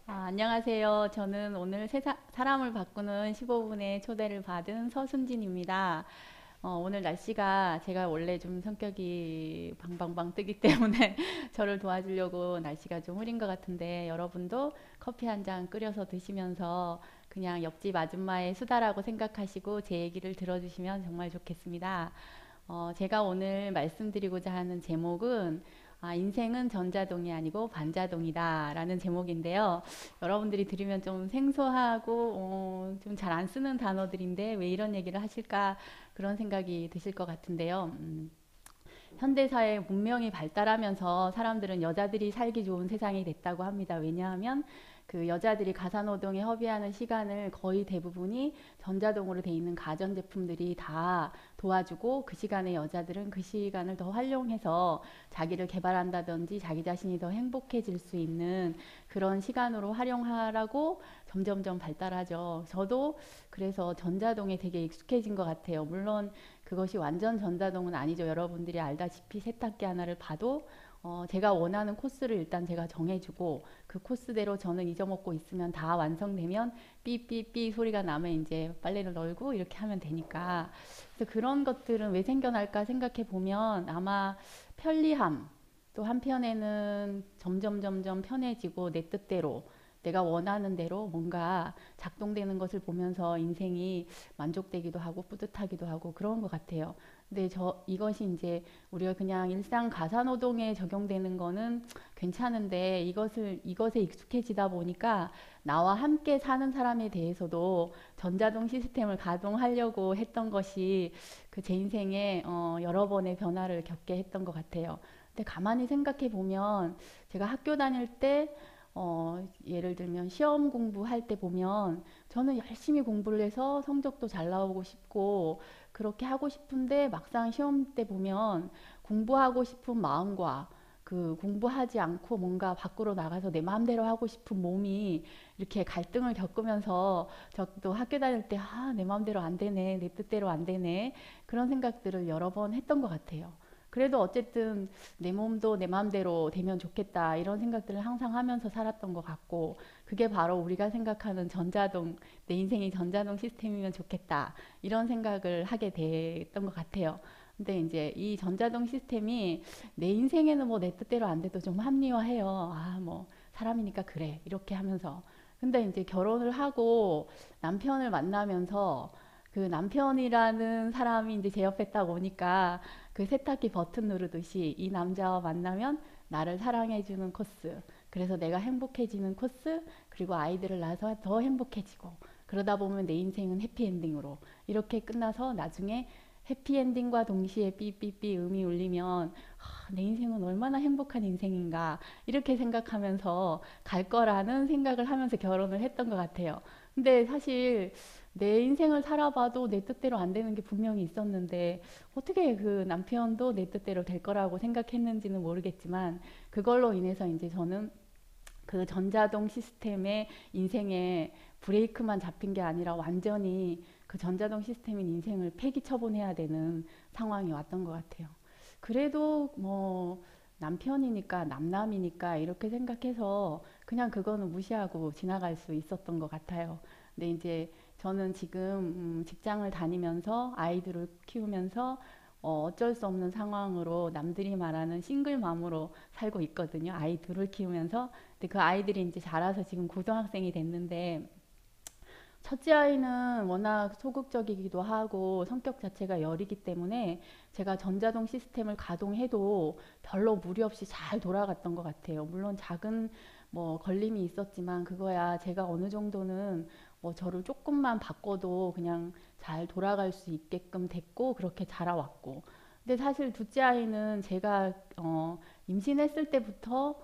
안녕하세요. 저는 오늘 사람을 바꾸는 15분의 초대를 받은 서순진입니다. 오늘 날씨가 제가 원래 좀 성격이 방방방 뜨기 때문에 저를 도와주려고 날씨가 좀 흐린 것 같은데 여러분도 커피 한 잔 끓여서 드시면서 그냥 옆집 아줌마의 수다라고 생각하시고 제 얘기를 들어주시면 정말 좋겠습니다. 제가 오늘 말씀드리고자 하는 제목은 인생은 전자동이 아니고 반자동이다 라는 제목인데요. 여러분들이 들으면 좀 생소하고 좀 잘 안 쓰는 단어들인데 왜 이런 얘기를 하실까 그런 생각이 드실 것 같은데요. 현대사회 문명이 발달하면서 사람들은 여자들이 살기 좋은 세상이 됐다고 합니다. 왜냐하면 그 여자들이 가사노동에 허비하는 시간을 거의 대부분이 전자동으로 돼 있는 가전제품들이 다 도와주고 그 시간에 여자들은 그 시간을 더 활용해서 자기를 개발한다든지 자기 자신이 더 행복해질 수 있는 그런 시간으로 활용하라고 점점점 발달하죠. 저도 그래서 전자동에 되게 익숙해진 것 같아요. 물론 그것이 완전 전자동은 아니죠. 여러분들이 알다시피 세탁기 하나를 봐도 제가 원하는 코스를 일단 제가 정해주고 그 코스대로 저는 잊어먹고 있으면 다 완성되면 삐삐삐 소리가 나면 이제 빨래를 널고 이렇게 하면 되니까 그래서 그런 것들은 왜 생겨날까 생각해 보면 아마 편리함 또 한편에는 점점 편해지고 내 뜻대로 내가 원하는 대로 뭔가 작동되는 것을 보면서 인생이 만족되기도 하고 뿌듯하기도 하고 그런 것 같아요. 근데 이것이 이제 우리가 그냥 일상 가사노동에 적용되는 거는 괜찮은데 이것에 익숙해지다 보니까 나와 함께 사는 사람에 대해서도 전자동 시스템을 가동하려고 했던 것이 그 제 인생에 여러 번의 변화를 겪게 했던 것 같아요. 근데 가만히 생각해 보면 제가 학교 다닐 때 예를 들면 시험 공부할 때 보면 저는 열심히 공부를 해서 성적도 잘 나오고 싶고 그렇게 하고 싶은데 막상 시험 때 보면 공부하고 싶은 마음과 그 공부하지 않고 뭔가 밖으로 나가서 내 마음대로 하고 싶은 몸이 이렇게 갈등을 겪으면서 저도 학교 다닐 때 내 마음대로 안 되네, 내 뜻대로 안 되네 그런 생각들을 여러 번 했던 것 같아요. 그래도 어쨌든 내 몸도 내 마음대로 되면 좋겠다 이런 생각들을 항상 하면서 살았던 것 같고 그게 바로 우리가 생각하는 전자동 내 인생이 전자동 시스템이면 좋겠다 이런 생각을 하게 됐던 것 같아요. 근데 이제 이 전자동 시스템이 내 인생에는 뭐 내 뜻대로 안 돼도 좀 합리화해요. 뭐 사람이니까 그래 이렇게 하면서 근데 이제 결혼을 하고 남편을 만나면서 그 남편이라는 사람이 이제 제 옆에 딱 오니까 그 세탁기 버튼 누르듯이 이 남자와 만나면 나를 사랑해주는 코스, 그래서 내가 행복해지는 코스, 그리고 아이들을 낳아서 더 행복해지고, 그러다 보면 내 인생은 해피엔딩으로 이렇게 끝나서 나중에 해피엔딩과 동시에 삐삐삐 음이 울리면 내 인생은 얼마나 행복한 인생인가 이렇게 생각하면서 갈 거라는 생각을 하면서 결혼을 했던 것 같아요. 근데 사실 내 인생을 살아봐도 내 뜻대로 안 되는 게 분명히 있었는데 어떻게 그 남편도 내 뜻대로 될 거라고 생각했는지는 모르겠지만 그걸로 인해서 이제 저는 그 전자동 시스템의 인생에 브레이크만 잡힌 게 아니라 완전히 그 전자동 시스템인 인생을 폐기 처분해야 되는 상황이 왔던 것 같아요. 그래도 뭐 남편이니까 남남이니까 이렇게 생각해서 그냥 그거는 무시하고 지나갈 수 있었던 것 같아요. 근데 이제 저는 지금 직장을 다니면서 아이들을 키우면서 어쩔 수 없는 상황으로 남들이 말하는 싱글맘으로 살고 있거든요. 아이 둘을 키우면서. 근데 그 아이들이 이제 자라서 지금 고등학생이 됐는데 첫째 아이는 워낙 소극적이기도 하고 성격 자체가 여리기 때문에 제가 전자동 시스템을 가동해도 별로 무리 없이 잘 돌아갔던 것 같아요. 물론 작은 뭐 걸림이 있었지만 그거야 제가 어느 정도는 뭐 저를 조금만 바꿔도 그냥 잘 돌아갈 수 있게끔 됐고 그렇게 자라왔고. 근데 사실 둘째 아이는 제가 임신했을 때부터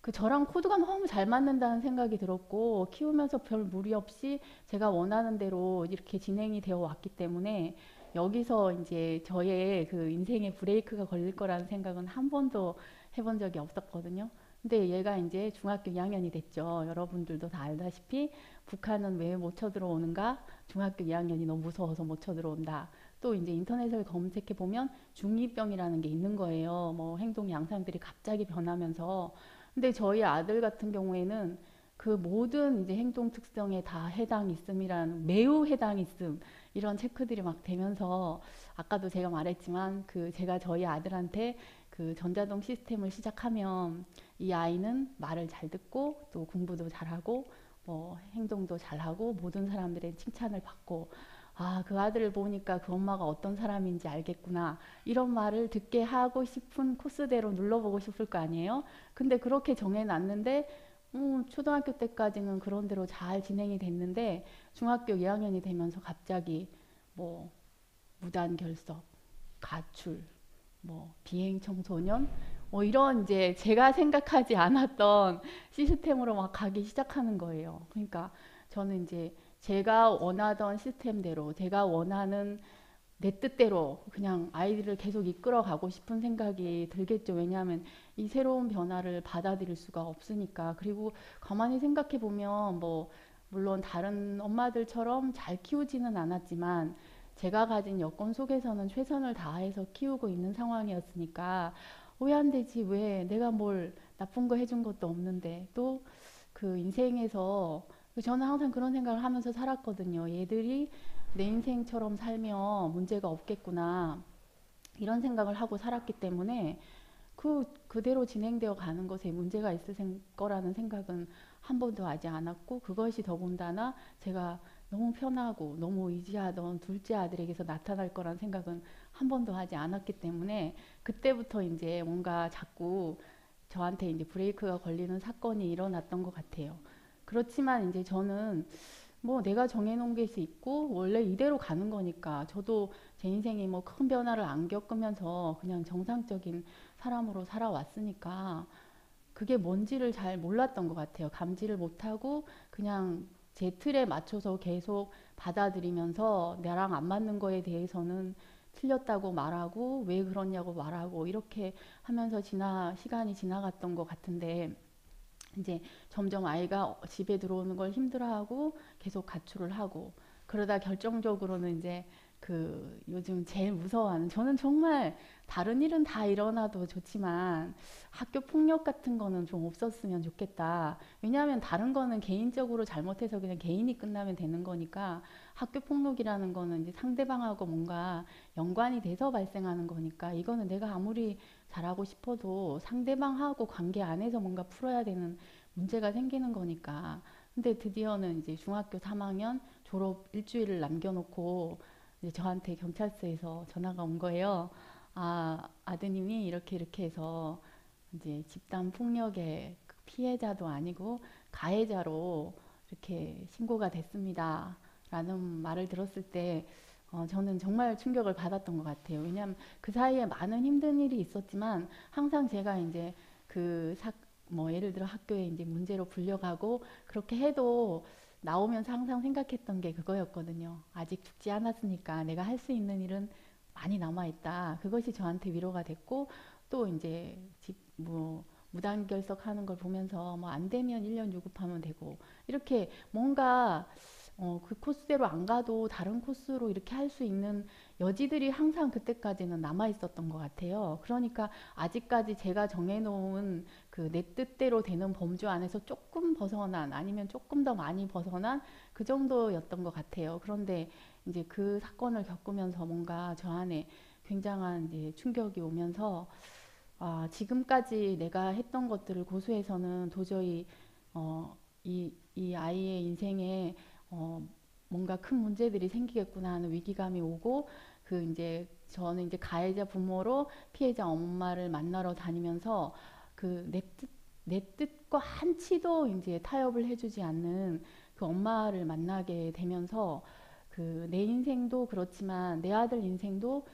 그 저랑 코드가 너무 잘 맞는다는 생각이 들었고 키우면서 별 무리 없이 제가 원하는 대로 이렇게 진행이 되어 왔기 때문에 여기서 이제 저의 그 인생의 브레이크가 걸릴 거라는 생각은 한 번도 해본 적이 없었거든요. 근데 얘가 이제 중학교 2학년이 됐죠. 여러분들도 다 알다시피 북한은 왜 못 쳐들어오는가? 중학교 2학년이 너무 무서워서 못 쳐들어온다. 또 이제 인터넷을 검색해 보면 중2병이라는 게 있는 거예요. 뭐 행동 양상들이 갑자기 변하면서 근데 저희 아들 같은 경우에는 그 모든 이제 행동 특성에 다 해당 있음이란 매우 해당 있음 이런 체크들이 막 되면서 아까도 제가 말했지만 그 제가 저희 아들한테 그 전자동 시스템을 시작하면 이 아이는 말을 잘 듣고 또 공부도 잘하고 뭐 행동도 잘하고 모든 사람들의 칭찬을 받고 아, 그 아들을 보니까 그 엄마가 어떤 사람인지 알겠구나. 이런 말을 듣게 하고 싶은 코스대로 눌러보고 싶을 거 아니에요? 근데 그렇게 정해놨는데, 초등학교 때까지는 그런 대로 잘 진행이 됐는데, 중학교 2학년이 되면서 갑자기 뭐, 무단 결석, 가출, 뭐, 비행 청소년, 뭐 이런 이제 제가 생각하지 않았던 시스템으로 막 가기 시작하는 거예요. 그러니까 저는 이제 제가 원하던 시스템대로 제가 원하는 내 뜻대로 그냥 아이들을 계속 이끌어 가고 싶은 생각이 들겠죠. 왜냐하면 이 새로운 변화를 받아들일 수가 없으니까. 그리고 가만히 생각해 보면 뭐 물론 다른 엄마들처럼 잘 키우지는 않았지만 제가 가진 여건 속에서는 최선을 다해서 키우고 있는 상황이었으니까 왜 안 되지? 왜 내가 뭘 나쁜 거 해준 것도 없는데 또 그 인생에서 저는 항상 그런 생각을 하면서 살았거든요. 얘들이 내 인생처럼 살면 문제가 없겠구나. 이런 생각을 하고 살았기 때문에 그대로 진행되어 가는 것에 문제가 있을 거라는 생각은 한 번도 하지 않았고 그것이 더군다나 제가 너무 편하고 너무 의지하던 둘째 아들에게서 나타날 거란 생각은 한 번도 하지 않았기 때문에 그때부터 이제 뭔가 자꾸 저한테 이제 브레이크가 걸리는 사건이 일어났던 것 같아요. 그렇지만 이제 저는 뭐 내가 정해놓은 게 있고 원래 이대로 가는 거니까 저도 제 인생이 뭐 큰 변화를 안 겪으면서 그냥 정상적인 사람으로 살아왔으니까 그게 뭔지를 잘 몰랐던 것 같아요. 감지를 못하고 그냥 제 틀에 맞춰서 계속 받아들이면서 나랑 안 맞는 거에 대해서는 틀렸다고 말하고 왜 그러냐고 말하고 이렇게 하면서 시간이 지나갔던 것 같은데 이제 점점 아이가 집에 들어오는 걸 힘들어하고 계속 가출을 하고 그러다 결정적으로는 이제 그 요즘 제일 무서워하는 저는 정말 다른 일은 다 일어나도 좋지만 학교 폭력 같은 거는 좀 없었으면 좋겠다. 왜냐하면 다른 거는 개인적으로 잘못해서 그냥 개인이 끝나면 되는 거니까 학교 폭력이라는 거는 이제 상대방하고 뭔가 연관이 돼서 발생하는 거니까 이거는 내가 아무리 잘하고 싶어도 상대방하고 관계 안에서 뭔가 풀어야 되는 문제가 생기는 거니까. 근데 드디어는 이제 중학교 3학년 졸업 일주일을 남겨놓고 이제 저한테 경찰서에서 전화가 온 거예요. 아, 아드님이 이렇게 이렇게 해서 이제 집단 폭력의 피해자도 아니고 가해자로 이렇게 신고가 됐습니다. 라는 말을 들었을 때 저는 정말 충격을 받았던 것 같아요. 왜냐하면 그 사이에 많은 힘든 일이 있었지만 항상 제가 이제 그 뭐 예를 들어 학교에 이제 문제로 불려가고 그렇게 해도 나오면서 항상 생각했던 게 그거였거든요. 아직 죽지 않았으니까 내가 할 수 있는 일은 많이 남아있다. 그것이 저한테 위로가 됐고 또 이제 뭐 무단결석하는 걸 보면서 뭐 안 되면 1년 유급하면 되고 이렇게 뭔가 그 코스대로 안 가도 다른 코스로 이렇게 할 수 있는 여지들이 항상 그때까지는 남아 있었던 것 같아요. 그러니까 아직까지 제가 정해놓은 그 내 뜻대로 되는 범주 안에서 조금 벗어난 아니면 조금 더 많이 벗어난 그 정도였던 것 같아요. 그런데 이제 그 사건을 겪으면서 뭔가 저 안에 굉장한 이제 충격이 오면서 아, 지금까지 내가 했던 것들을 고수해서는 도저히 이 아이의 인생에 어, 뭔가 큰 문제들이 생기겠구나 하는 위기감이 오고 그 이제 저는 이제 가해자 부모로 피해자 엄마를 만나러 다니면서 그 내 뜻과 한치도 이제 타협을 해주지 않는 그 엄마를 만나게 되면서 그 내 인생도 그렇지만 내 아들 인생도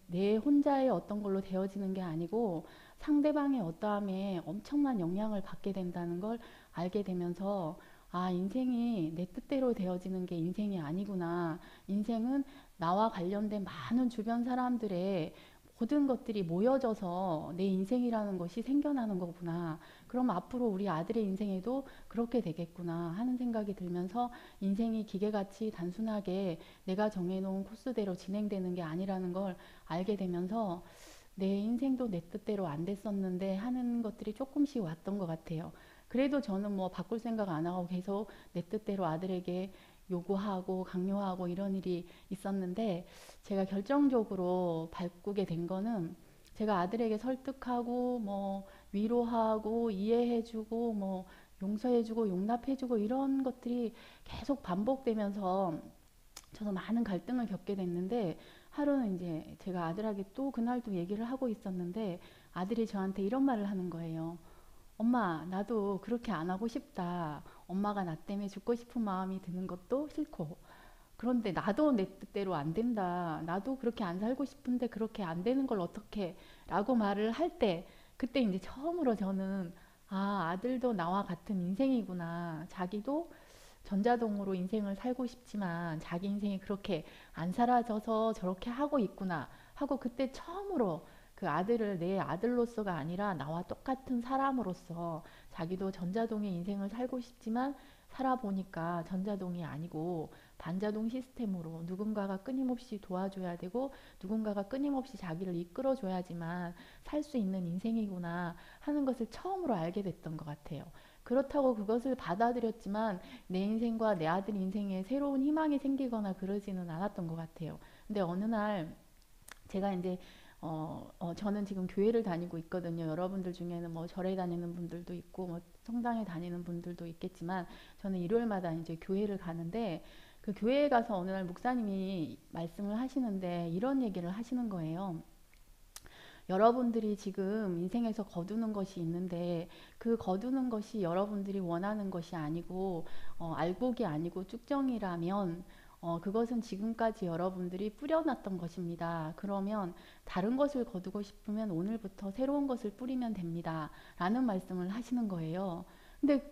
내 혼자의 어떤 걸로 되어지는 게 아니고 상대방의 어떠함에 엄청난 영향을 받게 된다는 걸 알게 되면서 아, 인생이 내 뜻대로 되어지는 게 인생이 아니구나. 인생은 나와 관련된 많은 주변 사람들의 모든 것들이 모여져서 내 인생이라는 것이 생겨나는 거구나. 그럼 앞으로 우리 아들의 인생에도 그렇게 되겠구나 하는 생각이 들면서 인생이 기계같이 단순하게 내가 정해놓은 코스대로 진행되는 게 아니라는 걸 알게 되면서 내 인생도 내 뜻대로 안 됐었는데 하는 것들이 조금씩 왔던 것 같아요. 그래도 저는 뭐 바꿀 생각 안 하고 계속 내 뜻대로 아들에게 요구하고 강요하고 이런 일이 있었는데, 제가 결정적으로 바꾸게 된 거는 제가 아들에게 설득하고 뭐 위로하고 이해해주고 뭐 용서해주고 용납해주고 이런 것들이 계속 반복되면서 저도 많은 갈등을 겪게 됐는데, 하루는 이제 제가 아들에게 또 그날도 얘기를 하고 있었는데 아들이 저한테 이런 말을 하는 거예요. 엄마, 나도 그렇게 안 하고 싶다. 엄마가 나 때문에 죽고 싶은 마음이 드는 것도 싫고. 그런데 나도 내 뜻대로 안 된다. 나도 그렇게 안 살고 싶은데 그렇게 안 되는 걸 어떻게? 라고 말을 할 때, 그때 이제 처음으로 저는, 아, 아들도 나와 같은 인생이구나. 자기도 전자동으로 인생을 살고 싶지만 자기 인생이 그렇게 안 살아져서 저렇게 하고 있구나 하고, 그때 처음으로 그 아들을 내 아들로서가 아니라 나와 똑같은 사람으로서, 자기도 전자동의 인생을 살고 싶지만 살아보니까 전자동이 아니고 반자동 시스템으로 누군가가 끊임없이 도와줘야 되고 누군가가 끊임없이 자기를 이끌어줘야지만 살 수 있는 인생이구나 하는 것을 처음으로 알게 됐던 것 같아요. 그렇다고 그것을 받아들였지만 내 인생과 내 아들 인생에 새로운 희망이 생기거나 그러지는 않았던 것 같아요. 근데 어느 날 제가 이제 저는 지금 교회를 다니고 있거든요. 여러분들 중에는 뭐 절에 다니는 분들도 있고 뭐 성당에 다니는 분들도 있겠지만, 저는 일요일마다 이제 교회를 가는데, 그 교회에 가서 어느 날 목사님이 말씀을 하시는데 이런 얘기를 하시는 거예요. 여러분들이 지금 인생에서 거두는 것이 있는데 그 거두는 것이 여러분들이 원하는 것이 아니고 알곡이 아니고 쭉정이라면 그것은 지금까지 여러분들이 뿌려놨던 것입니다. 그러면 다른 것을 거두고 싶으면 오늘부터 새로운 것을 뿌리면 됩니다. 라는 말씀을 하시는 거예요. 근데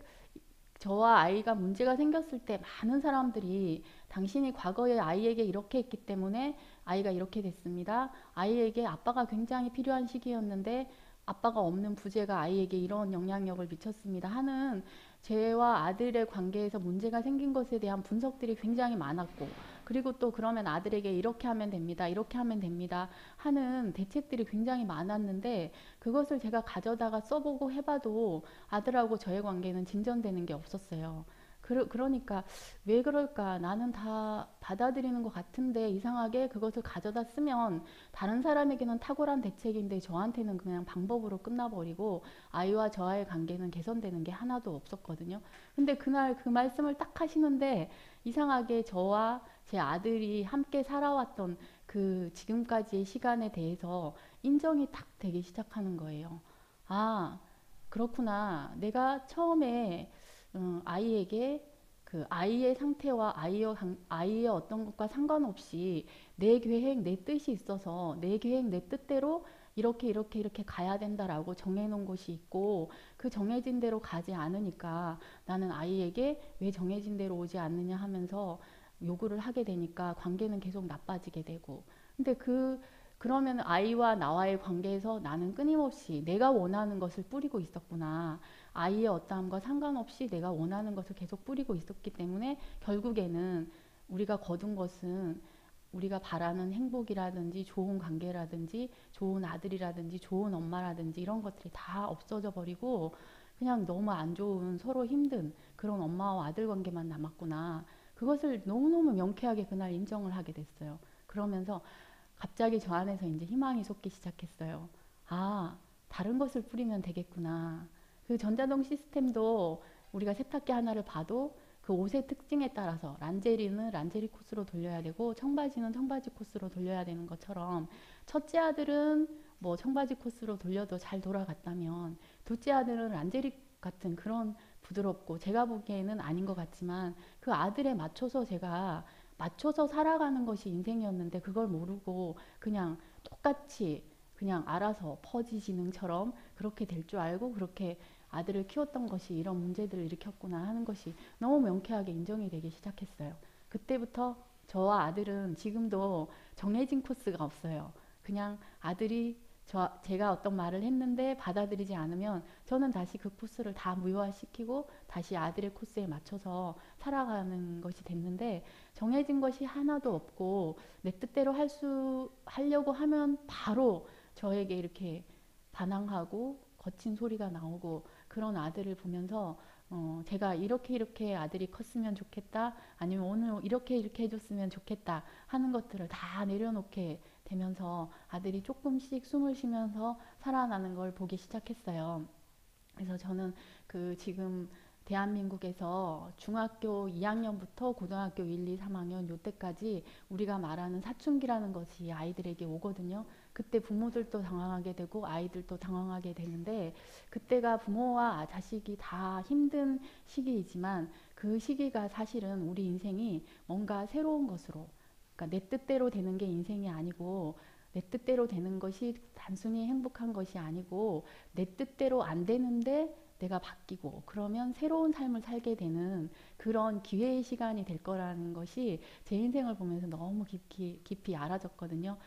저와 아이가 문제가 생겼을 때 많은 사람들이 당신이 과거에 아이에게 이렇게 했기 때문에 아이가 이렇게 됐습니다. 아이에게 아빠가 굉장히 필요한 시기였는데 아빠가 없는 부재가 아이에게 이런 영향력을 미쳤습니다 하는, 제와 아들의 관계에서 문제가 생긴 것에 대한 분석들이 굉장히 많았고, 그리고 또 그러면 아들에게 이렇게 하면 됩니다. 이렇게 하면 됩니다 하는 대책들이 굉장히 많았는데, 그것을 제가 가져다가 써보고 해봐도 아들하고 저의 관계는 진전되는 게 없었어요. 그러니까 왜 그럴까? 나는 다 받아들이는 것 같은데 이상하게 그것을 가져다 쓰면 다른 사람에게는 탁월한 대책인데 저한테는 그냥 방법으로 끝나버리고 아이와 저와의 관계는 개선되는 게 하나도 없었거든요. 근데 그날 그 말씀을 딱 하시는데 이상하게 저와 제 아들이 함께 살아왔던 그 지금까지의 시간에 대해서 인정이 딱 되기 시작하는 거예요. 아, 그렇구나. 내가 처음에 아이에게 그 아이의 상태와 아이의 어떤 것과 상관없이 내 계획, 내 뜻이 있어서 내 계획, 내 뜻대로 이렇게 이렇게 이렇게 가야 된다라고 정해놓은 것이 있고, 그 정해진 대로 가지 않으니까 나는 아이에게 왜 정해진 대로 오지 않느냐 하면서 요구를 하게 되니까 관계는 계속 나빠지게 되고, 근데 그러면 아이와 나와의 관계에서 나는 끊임없이 내가 원하는 것을 뿌리고 있었구나. 아이의 어떠함과 상관없이 내가 원하는 것을 계속 뿌리고 있었기 때문에 결국에는 우리가 거둔 것은 우리가 바라는 행복이라든지 좋은 관계라든지 좋은 아들이라든지 좋은 엄마라든지 이런 것들이 다 없어져 버리고 그냥 너무 안 좋은 서로 힘든 그런 엄마와 아들 관계만 남았구나. 그것을 너무너무 명쾌하게 그날 인정을 하게 됐어요. 그러면서 갑자기 저 안에서 이제 희망이 솟기 시작했어요. 아, 다른 것을 뿌리면 되겠구나. 그 전자동 시스템도 우리가 세탁기 하나를 봐도 그 옷의 특징에 따라서 란제리는 란제리 코스로 돌려야 되고 청바지는 청바지 코스로 돌려야 되는 것처럼, 첫째 아들은 뭐 청바지 코스로 돌려도 잘 돌아갔다면 둘째 아들은 란제리 같은 그런 부드럽고, 제가 보기에는 아닌 것 같지만 그 아들에 맞춰서 제가 맞춰서 살아가는 것이 인생이었는데 그걸 모르고 그냥 똑같이 그냥 알아서 퍼지지능처럼 그렇게 될 줄 알고 그렇게 아들을 키웠던 것이 이런 문제들을 일으켰구나 하는 것이 너무 명쾌하게 인정이 되기 시작했어요. 그때부터 저와 아들은 지금도 정해진 코스가 없어요. 그냥 아들이 제가 어떤 말을 했는데 받아들이지 않으면 저는 다시 그 코스를 다 무효화시키고 다시 아들의 코스에 맞춰서 살아가는 것이 됐는데, 정해진 것이 하나도 없고 내 뜻대로 하려고 하면 바로 저에게 이렇게 반항하고 거친 소리가 나오고 그런 아들을 보면서 제가 이렇게 아들이 컸으면 좋겠다, 아니면 오늘 이렇게 해줬으면 좋겠다 하는 것들을 다 내려놓게 되면서 아들이 조금씩 숨을 쉬면서 살아나는 걸 보기 시작했어요. 그래서 저는 그 지금 대한민국에서 중학교 2학년부터 고등학교 1, 2, 3학년 요때까지 우리가 말하는 사춘기라는 것이 아이들에게 오거든요. 그때 부모들도 당황하게 되고 아이들도 당황하게 되는데, 그때가 부모와 자식이 다 힘든 시기이지만 그 시기가 사실은 우리 인생이 뭔가 새로운 것으로, 그러니까 내 뜻대로 되는 게 인생이 아니고, 내 뜻대로 되는 것이 단순히 행복한 것이 아니고, 내 뜻대로 안 되는데 내가 바뀌고 그러면 새로운 삶을 살게 되는 그런 기회의 시간이 될 거라는 것이 제 인생을 보면서 너무 깊이 알아졌거든요.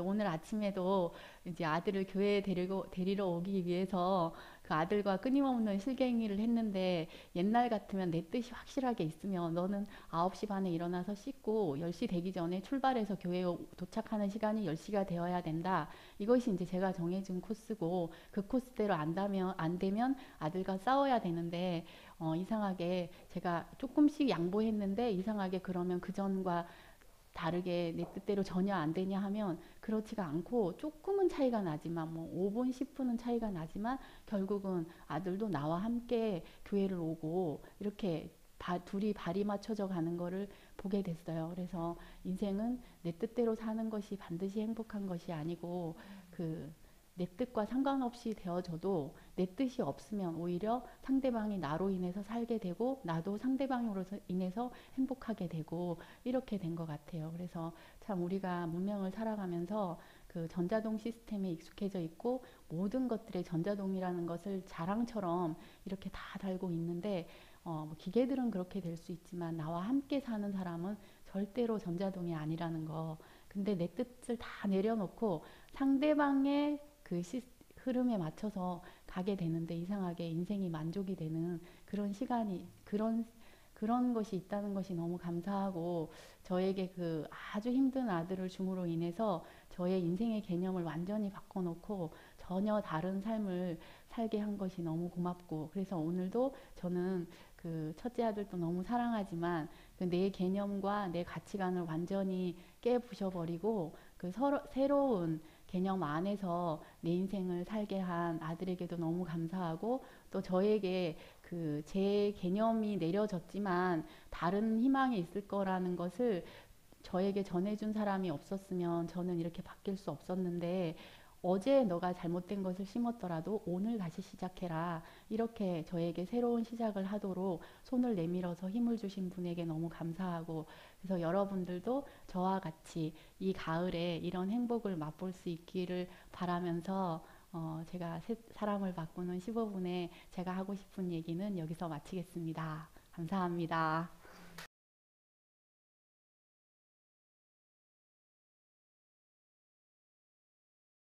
오늘 아침에도 이제 아들을 교회에 데리러 오기 위해서 그 아들과 끊임없는 실갱이를 했는데, 옛날 같으면 내 뜻이 확실하게 있으면 너는 9시 반에 일어나서 씻고 10시 되기 전에 출발해서 교회에 도착하는 시간이 10시가 되어야 된다. 이것이 이제 제가 정해준 코스고, 그 코스대로 안 되면 아들과 싸워야 되는데, 이상하게 제가 조금씩 양보했는데, 이상하게 그러면 그 전과 다르게 내 뜻대로 전혀 안 되냐 하면 그렇지가 않고, 조금은 차이가 나지만, 뭐 5분, 10분은 차이가 나지만 결국은 아들도 나와 함께 교회를 오고 이렇게 둘이 발이 맞춰져 가는 거를 보게 됐어요. 그래서 인생은 내 뜻대로 사는 것이 반드시 행복한 것이 아니고, 그 내 뜻과 상관없이 되어져도 내 뜻이 없으면 오히려 상대방이 나로 인해서 살게 되고, 나도 상대방으로 인해서 행복하게 되고, 이렇게 된 것 같아요. 그래서 참 우리가 문명을 살아가면서 그 전자동 시스템에 익숙해져 있고, 모든 것들의 전자동이라는 것을 자랑처럼 이렇게 다 달고 있는데, 뭐 기계들은 그렇게 될 수 있지만 나와 함께 사는 사람은 절대로 전자동이 아니라는 거. 근데 내 뜻을 다 내려놓고 상대방의 그 흐름에 맞춰서 가게 되는데, 이상하게 인생이 만족이 되는 그런 시간이, 그런 것이 있다는 것이 너무 감사하고, 저에게 그 아주 힘든 아들을 줌으로 인해서 저의 인생의 개념을 완전히 바꿔놓고 전혀 다른 삶을 살게 한 것이 너무 고맙고, 그래서 오늘도 저는 그 첫째 아들도 너무 사랑하지만 그 내 개념과 내 가치관을 완전히 깨부셔버리고 그 새로운 개념 안에서 내 인생을 살게 한 아들에게도 너무 감사하고, 또 저에게 그 제 개념이 내려졌지만 다른 희망이 있을 거라는 것을 저에게 전해준 사람이 없었으면 저는 이렇게 바뀔 수 없었는데, 어제 너가 잘못된 것을 심었더라도 오늘 다시 시작해라, 이렇게 저에게 새로운 시작을 하도록 손을 내밀어서 힘을 주신 분에게 너무 감사하고, 그래서 여러분들도 저와 같이 이 가을에 이런 행복을 맛볼 수 있기를 바라면서, 제가 사람을 바꾸는 15분에 제가 하고 싶은 얘기는 여기서 마치겠습니다. 감사합니다.